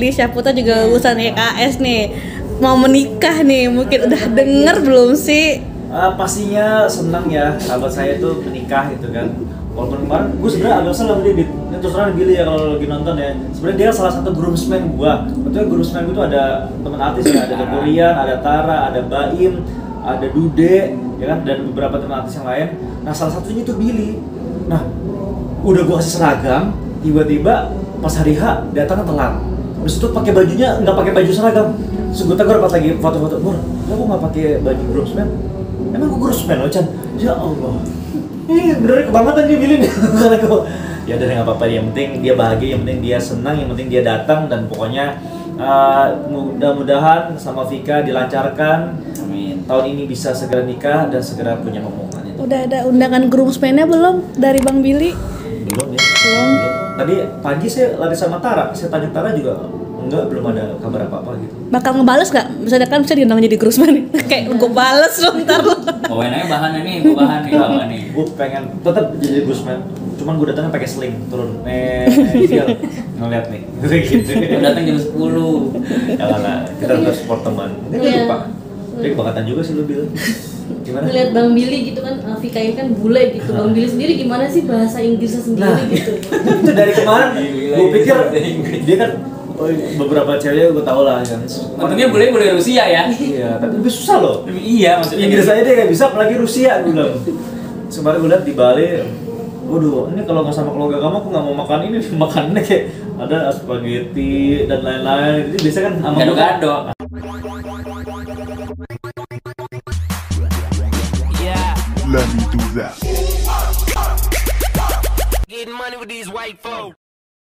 di Syaputra juga lulusan EKS nih, mau menikah nih, mungkin udah denger belum sih? Pastinya senang ya sahabat saya tuh menikah gitu kan. Walaupun kemarin gue sebenarnya agak salah sama dia, ini terus terang Billy ya kalau lagi nonton ya. Sebenarnya dia salah satu groomsman gua. Betulnya groomsman gue tuh ada teman artis ya, ada Dorian, ada Tara, ada Baim, ada Dude, ya kan, dan beberapa teman artis yang lain. Nah salah satunya itu Billy. Nah udah gua kasih seragam, tiba-tiba pas hari H datang telat. Terus itu pakai bajunya nggak pakai baju seragam. Terus gue tegur pas lagi foto-foto, Bur, lo kok nggak pakai baju groomsman? Emang gue groomsman lo, Chan? Ya Allah. Ini bener kebangetan dia Billy nih. Ya udah nggak apa-apa, yang penting dia bahagia, yang penting dia senang, yang penting dia datang, dan pokoknya mudah-mudahan sama Vika dilancarkan. Amin. Tahun ini bisa segera nikah dan segera punya momongan itu. Udah ada undangan groomsman-nya belum dari Bang Billy? Belum ya. Belum. Tadi pagi saya lari sama Tara, saya tanya Tara juga enggak, belum ada kabar apa-apa gitu. Bakal ngebales nggak? Misalnya kan bisa diundang jadi groomsman. Kayak gue bales loh ntar lo. Bawain aja bahannya nih, gue bahan nih. Gue pengen tetap jadi groomsman. Cuman gue datangnya pakai sling, turun. Feel ngeliat nih. Gitu. Gue datang jam 10. Jangan lah, kita harus support teman. Ini lupa. Tapi kebangetan juga sih lu bilang. Gimana? Ngeliat Bang Billy gitu kan, Vika ini kan bule gitu. Bang Billy sendiri gimana sih bahasa Inggrisnya sendiri gitu? Itu dari kemarin, gue pikir dia kan beberapa cewek gue tau lah kan. Untungnya boleh Rusia ya. Iya, tapi lebih susah loh. Iya, maksudnya Inggris aja dia nggak bisa, apalagi Rusia gue bilang. Kemarin gue liat di Bali, waduh, ini kalau nggak sama keluarga kamu aku nggak mau makan ini. Makannya kayak ada spaghetti dan lain-lain. Jadi biasa kan sama gado-gado. Let me do that.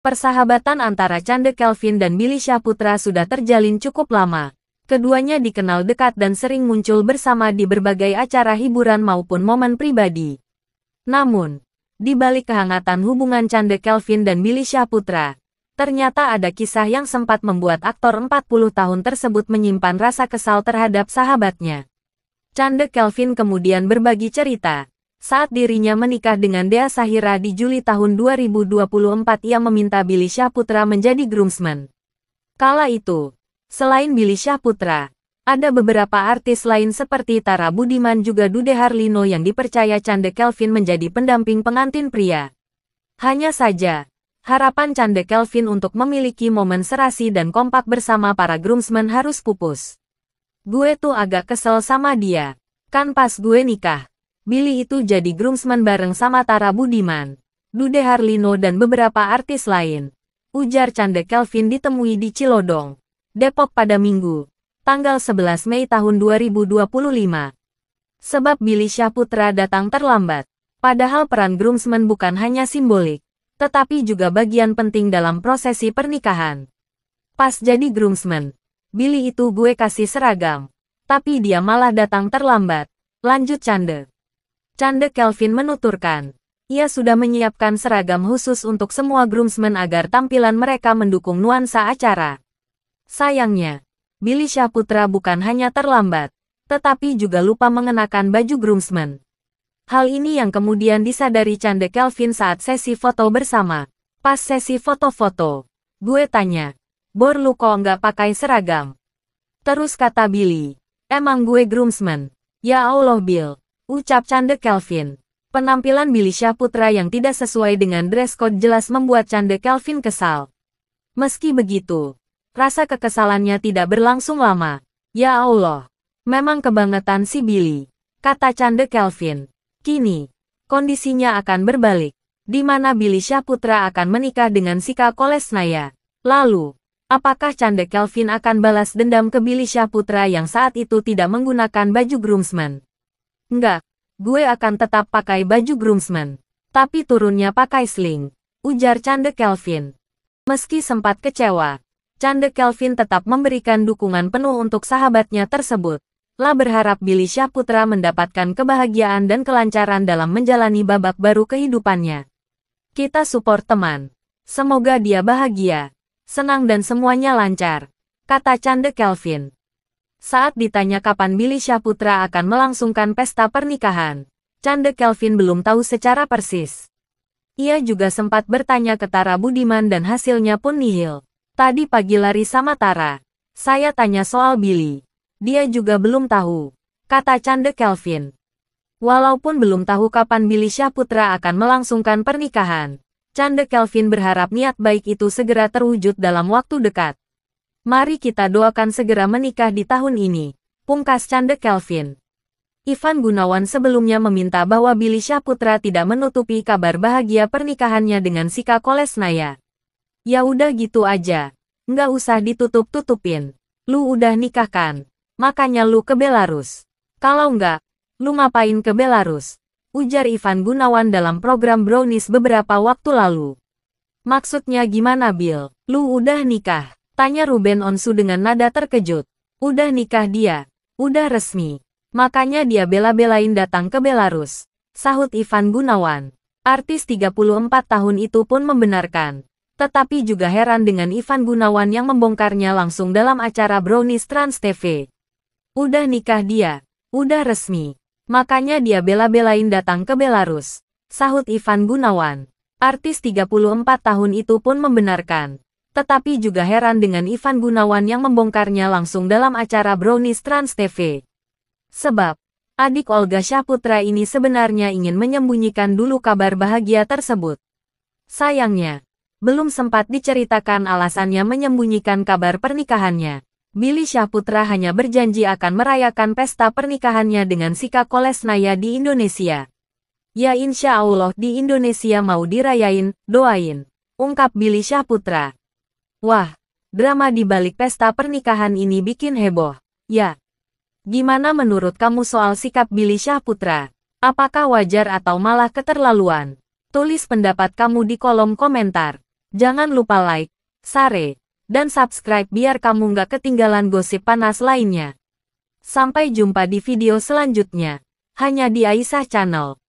Persahabatan antara Chande Kelvin dan Billy Syahputra sudah terjalin cukup lama. Keduanya dikenal dekat dan sering muncul bersama di berbagai acara hiburan maupun momen pribadi. Namun, di balik kehangatan hubungan Chande Kelvin dan Billy Syahputra, ternyata ada kisah yang sempat membuat aktor 40 tahun tersebut menyimpan rasa kesal terhadap sahabatnya. Chande Kelvin kemudian berbagi cerita. Saat dirinya menikah dengan Dea Sahira di Juli tahun 2024, ia meminta Billy Syahputra menjadi groomsman. Kala itu, selain Billy Syahputra, ada beberapa artis lain seperti Tara Budiman juga Dude Harlino yang dipercaya Chande Kelvin menjadi pendamping pengantin pria. Hanya saja, harapan Chande Kelvin untuk memiliki momen serasi dan kompak bersama para groomsmen harus pupus. Gue tuh agak kesel sama dia. Kan pas gue nikah, Billy itu jadi groomsman bareng sama Tara Budiman, Dude Harlino dan beberapa artis lain. Ujar Chande Kelvin ditemui di Cilodong, Depok pada Minggu, tanggal 11 Mei tahun 2025. Sebab Billy Syahputra datang terlambat. Padahal peran groomsman bukan hanya simbolik, tetapi juga bagian penting dalam prosesi pernikahan. Pas jadi groomsman, Billy itu gue kasih seragam, tapi dia malah datang terlambat. Lanjut Chande. Chande Kelvin menuturkan, ia sudah menyiapkan seragam khusus untuk semua groomsmen agar tampilan mereka mendukung nuansa acara. Sayangnya, Billy Syahputra bukan hanya terlambat, tetapi juga lupa mengenakan baju groomsmen. Hal ini yang kemudian disadari Chande Kelvin saat sesi foto bersama. Pas sesi foto-foto, gue tanya, Bor lu kok nggak pakai seragam? Terus kata Billy, emang gue groomsman? Ya Allah Bill. Ucap Chande Kelvin. Penampilan Billy Syahputra yang tidak sesuai dengan dress code jelas membuat Chande Kelvin kesal. Meski begitu, rasa kekesalannya tidak berlangsung lama. Ya Allah, memang kebangetan si Billy, kata Chande Kelvin. Kini, kondisinya akan berbalik, di mana Billy Syahputra akan menikah dengan Sika Kolesnaya. Lalu, apakah Chande Kelvin akan balas dendam ke Billy Syahputra yang saat itu tidak menggunakan baju groomsman? Enggak, gue akan tetap pakai baju groomsman. Tapi turunnya pakai sling, ujar Chande Kelvin. Meski sempat kecewa, Chande Kelvin tetap memberikan dukungan penuh untuk sahabatnya tersebut. Lah berharap Billy Syahputra mendapatkan kebahagiaan dan kelancaran dalam menjalani babak baru kehidupannya. Kita support teman. Semoga dia bahagia, senang dan semuanya lancar, kata Chande Kelvin. Saat ditanya kapan Billy Syahputra akan melangsungkan pesta pernikahan, Chande Kelvin belum tahu secara persis. Ia juga sempat bertanya ke Tara Budiman dan hasilnya pun nihil. Tadi pagi lari sama Tara. Saya tanya soal Billy. Dia juga belum tahu, kata Cande Kelvin. Walaupun belum tahu kapan Billy Syahputra akan melangsungkan pernikahan, Cande Kelvin berharap niat baik itu segera terwujud dalam waktu dekat. Mari kita doakan segera menikah di tahun ini, pungkas Cande Kelvin. Ivan Gunawan sebelumnya meminta bahwa Billy Syahputra tidak menutupi kabar bahagia pernikahannya dengan Sika Kolesnaya. Ya udah gitu aja, nggak usah ditutup-tutupin. Lu udah nikah kan? Makanya lu ke Belarus. Kalau nggak, lu ngapain ke Belarus? Ujar Ivan Gunawan dalam program Brownies beberapa waktu lalu. Maksudnya gimana Bill? Lu udah nikah? Tanya Ruben Onsu dengan nada terkejut. Udah nikah dia. Udah resmi. Makanya dia bela-belain datang ke Belarus. Sahut Ivan Gunawan. Artis 34 tahun itu pun membenarkan. Tetapi juga heran dengan Ivan Gunawan yang membongkarnya langsung dalam acara Brownies Trans TV. Udah nikah dia. Udah resmi. Makanya dia bela-belain datang ke Belarus. Sahut Ivan Gunawan. Artis 34 tahun itu pun membenarkan. Tetapi juga heran dengan Ivan Gunawan yang membongkarnya langsung dalam acara Brownies Trans TV. Sebab, adik Olga Syahputra ini sebenarnya ingin menyembunyikan dulu kabar bahagia tersebut. Sayangnya, belum sempat diceritakan alasannya menyembunyikan kabar pernikahannya. Billy Syahputra hanya berjanji akan merayakan pesta pernikahannya dengan Sika Kolesnaya di Indonesia. Ya insya Allah di Indonesia mau dirayain, doain, ungkap Billy Syahputra. Wah, drama di balik pesta pernikahan ini bikin heboh, ya. Gimana menurut kamu soal sikap Billy Syahputra? Apakah wajar atau malah keterlaluan? Tulis pendapat kamu di kolom komentar. Jangan lupa like, share, dan subscribe biar kamu nggak ketinggalan gosip panas lainnya. Sampai jumpa di video selanjutnya. Hanya di Aisyah Channel.